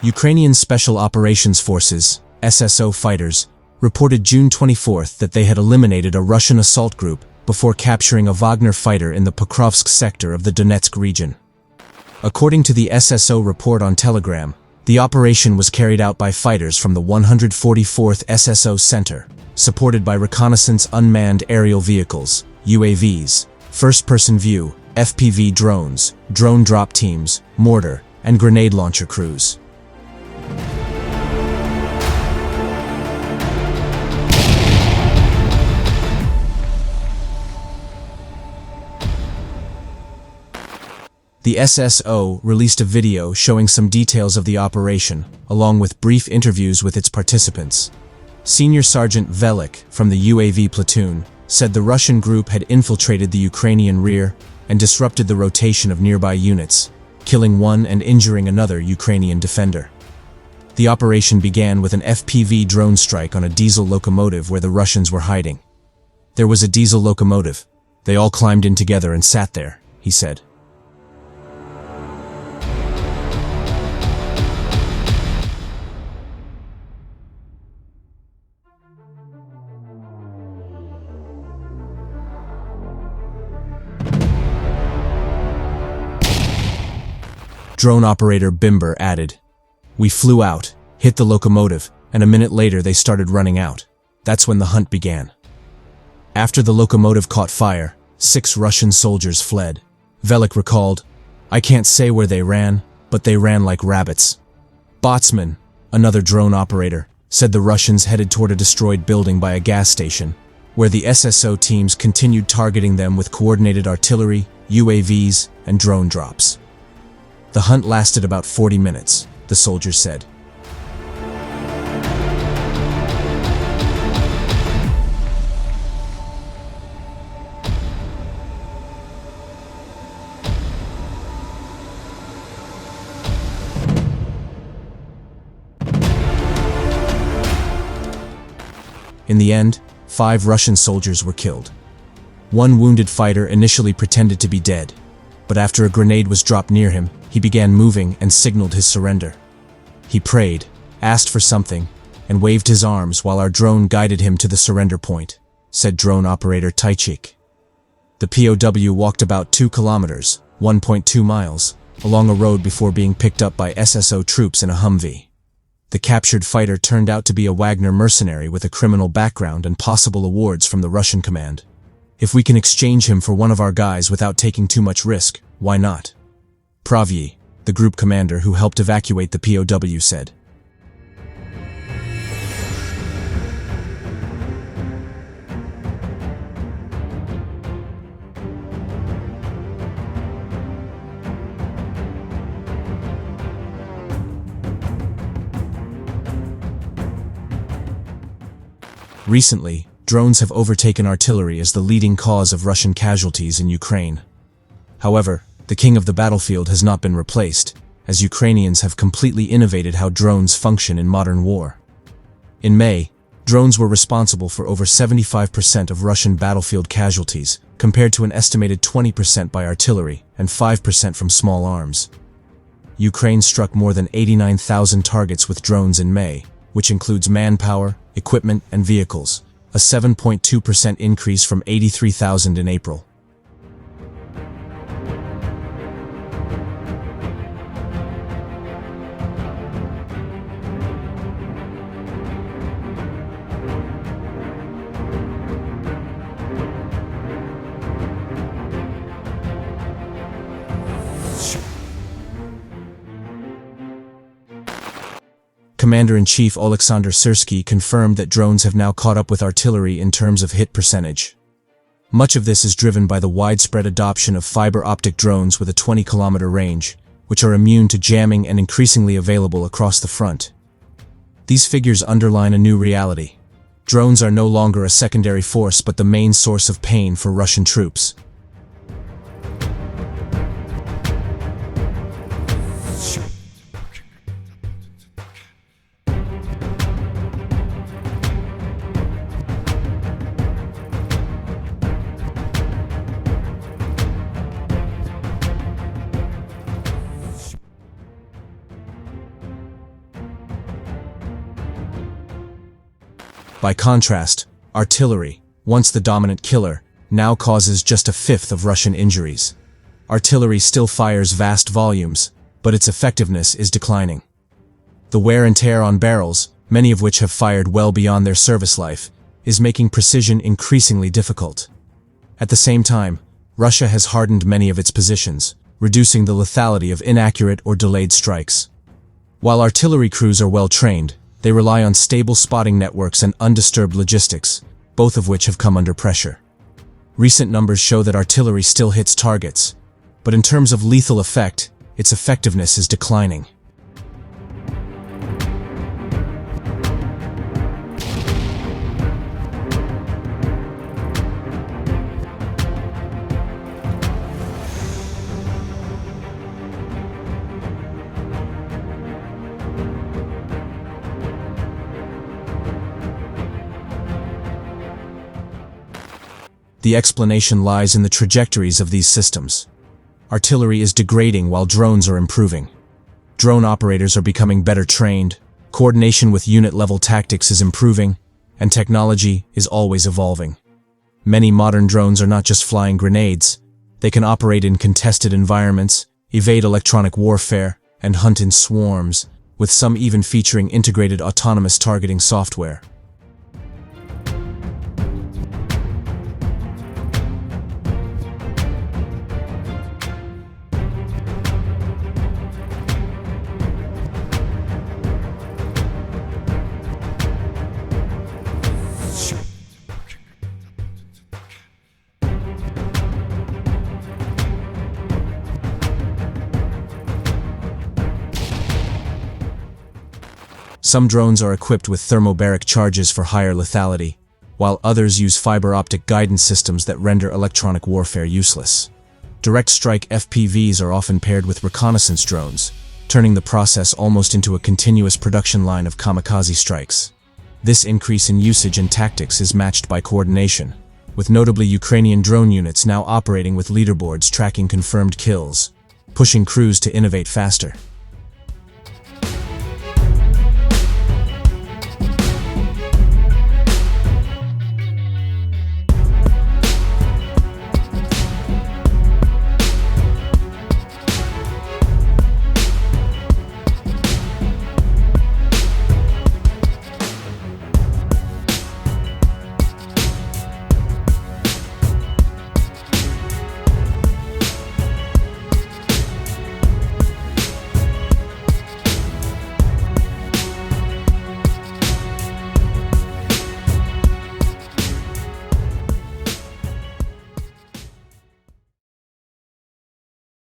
Ukrainian Special Operations Forces, SSO fighters, reported June 24 that they had eliminated a Russian assault group before capturing a Wagner fighter in the Pokrovsk sector of the Donetsk region. According to the SSO report on Telegram, the operation was carried out by fighters from the 144th SSO Center, supported by reconnaissance unmanned aerial vehicles, UAVs, first-person view, FPV drones, drone drop teams, mortar, and grenade launcher crews. The SSO released a video showing some details of the operation, along with brief interviews with its participants. Senior Sergeant Velik from the UAV platoon said the Russian group had infiltrated the Ukrainian rear and disrupted the rotation of nearby units, killing one and injuring another Ukrainian defender. The operation began with an FPV drone strike on a diesel locomotive where the Russians were hiding. There was a diesel locomotive. They all climbed in together and sat there, he said. Drone operator Bimber added, "We flew out, hit the locomotive, and a minute later they started running out. That's when the hunt began. After the locomotive caught fire, 6 Russian soldiers fled." Velik recalled, "I can't say where they ran, but they ran like rabbits." Botsman, another drone operator, said the Russians headed toward a destroyed building by a gas station, where the SSO teams continued targeting them with coordinated artillery, UAVs, and drone drops. The hunt lasted about 40 minutes, the soldiers said. In the end, 5 Russian soldiers were killed. One wounded fighter initially pretended to be dead, but after a grenade was dropped near him, he began moving and signaled his surrender. He prayed, asked for something, and waved his arms while our drone guided him to the surrender point, said drone operator Taichik. The POW walked about 2 kilometers, 1.2 miles, along a road before being picked up by SSO troops in a Humvee. The captured fighter turned out to be a Wagner mercenary with a criminal background and possible awards from the Russian command. "If we can exchange him for one of our guys without taking too much risk, why not?" Pravyi, the group commander who helped evacuate the POW, said. Recently, drones have overtaken artillery as the leading cause of Russian casualties in Ukraine. However, the king of the battlefield has not been replaced, as Ukrainians have completely innovated how drones function in modern war. In May, drones were responsible for over 75% of Russian battlefield casualties, compared to an estimated 20% by artillery and 5% from small arms. Ukraine struck more than 89,000 targets with drones in May, which includes manpower, equipment, and vehicles, a 7.2% increase from 83,000 in April. Commander-in-Chief Oleksandr Syrsky confirmed that drones have now caught up with artillery in terms of hit percentage. Much of this is driven by the widespread adoption of fiber optic drones with a 20-kilometer range, which are immune to jamming and increasingly available across the front. These figures underline a new reality. Drones are no longer a secondary force but the main source of pain for Russian troops. By contrast, artillery, once the dominant killer, now causes just a fifth of Russian injuries. Artillery still fires vast volumes, but its effectiveness is declining. The wear and tear on barrels, many of which have fired well beyond their service life, is making precision increasingly difficult. At the same time, Russia has hardened many of its positions, reducing the lethality of inaccurate or delayed strikes. While artillery crews are well trained, they rely on stable spotting networks and undisturbed logistics, both of which have come under pressure. Recent numbers show that artillery still hits targets, but in terms of lethal effect, its effectiveness is declining. The explanation lies in the trajectories of these systems. Artillery is degrading while drones are improving. Drone operators are becoming better trained, coordination with unit-level tactics is improving, and technology is always evolving. Many modern drones are not just flying grenades. They can operate in contested environments, evade electronic warfare, and hunt in swarms, with some even featuring integrated autonomous targeting software. Some drones are equipped with thermobaric charges for higher lethality, while others use fiber optic guidance systems that render electronic warfare useless. Direct strike FPVs are often paired with reconnaissance drones, turning the process almost into a continuous production line of kamikaze strikes. This increase in usage and tactics is matched by coordination, with notably Ukrainian drone units now operating with leaderboards tracking confirmed kills, pushing crews to innovate faster.